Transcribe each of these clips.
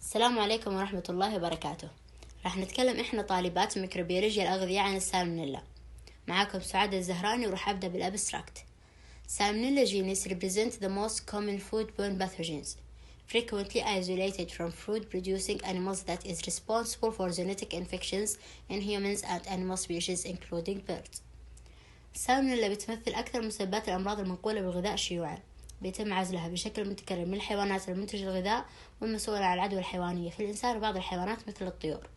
السلام عليكم ورحمة الله وبركاته. راح نتكلم إحنا طالبات ميكروبيولوجيا الأغذية عن السالمونيلا. معاكم سعاد الزهراني وراح أبدأ بالأبستراكت. Salmonella genus represents the most common foodborne pathogens, frequently isolated from food-producing animals that is responsible for zoonotic infections in humans and animal species including birds. السالمونيلا بتمثل أكثر مسببات الأمراض المنقولة بالغذاء شيوعاً. بيتم عزلها بشكل متكرر من الحيوانات المنتجة الغذاء والمسؤولة عن العدوى الحيوانية في الإنسان وبعض الحيوانات مثل الطيور.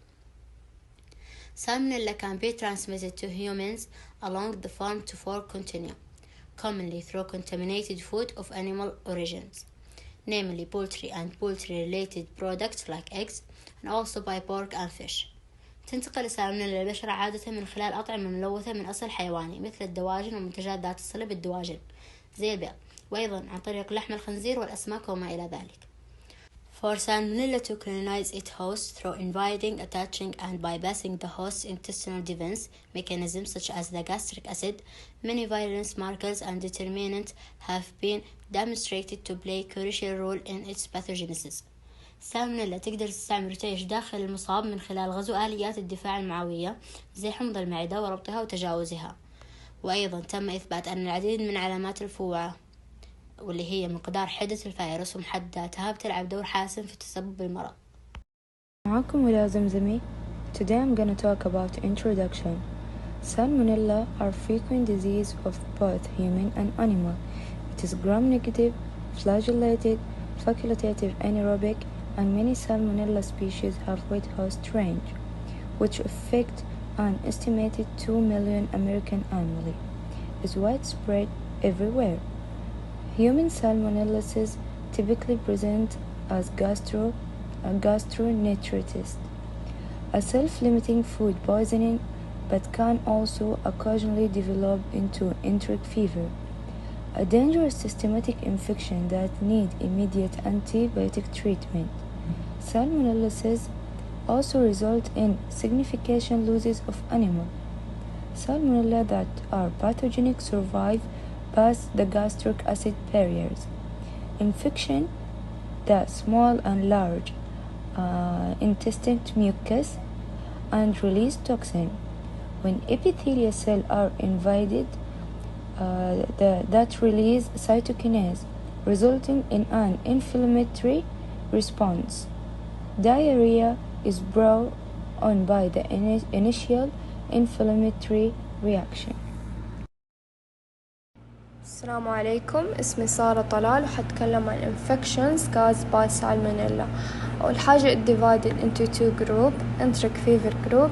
Salmonella can be transmitted to humans along the farm-to-fork continuum, commonly through contaminated food of animal origins, namely poultry and poultry-related products like eggs, and also by pork and fish. تنتقل السالمونيلا للبشر عادة من خلال أطعمة ملوثة من أصل حيواني مثل الدواجن ومنتجات ذات الصلة بالدواجن زي البيض، وأيضا عن طريق لحم الخنزير والأسماك وما إلى ذلك. For Salmonella to colonize its host through invading, attaching, and bypassing the host's intestinal defense mechanisms such as the gastric acid, many virulence markers and determinants have been demonstrated to play a crucial role in its pathogenesis. السالمونيلا تقدر تستعمل تعيش داخل المصاب من خلال غزو آليات الدفاع المعوية زي حمض المعدة وربطها وتجاوزها. وأيضا تم إثبات أن العديد من علامات الفوعة واللي هي مقدار حدة الفيروس ومحدداتها بتلعب دور حاسم في تسبب المرض. معكم ولا زمزمي. Today I'm gonna talk about introduction. Salmonella are frequent disease of both human and animal. It is gram-negative, flagellated, facultative anaerobic, and many Salmonella species have wide host range, which affect an estimated 2 million Americans annually. It is widespread everywhere. Human salmonellosis typically present as gastroenteritis, a self-limiting food poisoning, but can also occasionally develop into enteric fever, a dangerous systematic infection that need immediate antibiotic treatment. Salmonellosis also result in significant losses of animal. Salmonella that are pathogenic survive past the gastric acid barriers. Infection, the small and large intestine mucus, and release toxin. When epithelial cells are invaded, that release cytokinase, resulting in an inflammatory response. Diarrhea is brought on by the initial inflammatory reaction. السلام عليكم، اسمي سارة طلال وحتكلم عن infections caused by Salmonella. أول حاجة it divided into two groups, enteric fever group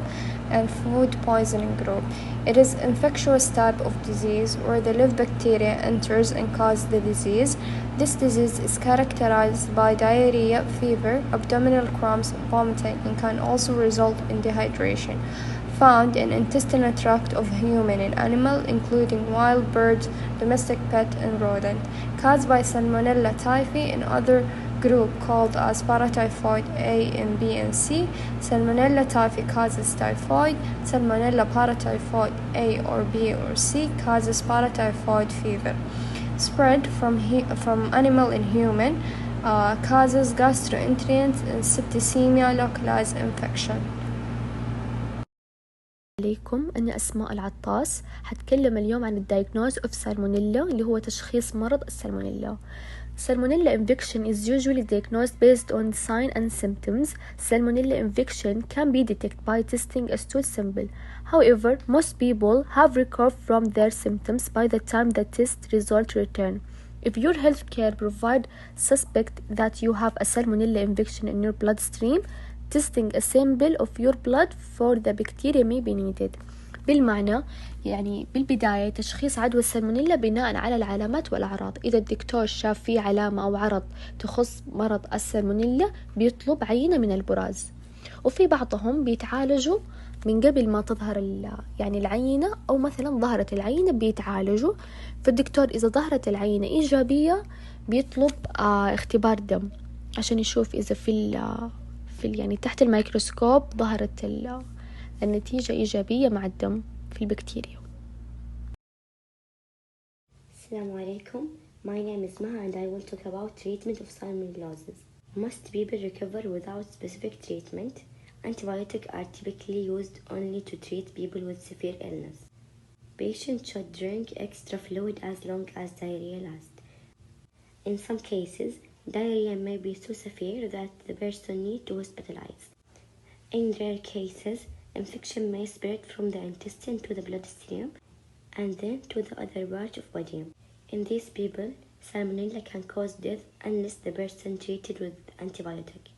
and food poisoning group. It is infectious type of disease where the live bacteria enters and cause the disease. This disease is characterized by diarrhea, fever, abdominal cramps, vomiting, and can also result in dehydration. Found in intestinal tract of human and animal, including wild birds, domestic pet, and rodent. Caused by Salmonella typhi and other group called as paratyphoid A and B and C. Salmonella typhi causes typhoid. Salmonella paratyphoid A or B or C causes paratyphoid fever. Spread from animal and human, causes gastroenteritis and septicemia localized infection. عليكم، أنا أسماء العطاس. حتكلم اليوم عن الدايجنوز of Salmonella اللي هو تشخيص مرض السالمونيلا. Salmonella infection is usually diagnosed based on sign and symptoms. Salmonella infection can be detected by testing a stool sample. However, most people have recovered from their symptoms by the time the test result return. If your healthcare provider suspect that you have a Salmonella infection in your bloodstream, testing a sample of your blood for the bacteria may be needed. بالمعنى يعني بالبداية تشخيص عدوى السالمونيلا بناء على العلامات والأعراض. إذا الدكتور شاف فيه علامة أو عرض تخص مرض السالمونيلا بيطلب عينة من البراز، وفي بعضهم بيتعالجوا من قبل ما تظهر يعني العينة، أو مثلا ظهرت العينة بيتعالجوا. فالدكتور إذا ظهرت العينة إيجابية بيطلب اختبار دم عشان يشوف إذا في يعني تحت الميكروسكوب ظهرت النتيجة إيجابية مع الدم في البكتيريا. السلام عليكم. My name is Maha and I will talk about treatment of salmonellosis. Most people recover without specific treatment. Antibiotics are typically used only to treat people with severe illness. Patients should drink extra fluid as long as diarrhea lasts. In some cases, diarrhea may be so severe that the person needs to hospitalize. In rare cases, infection may spread from the intestine to the bloodstream and then to the other part of body. In these people, Salmonella can cause death unless the person treated with antibiotic.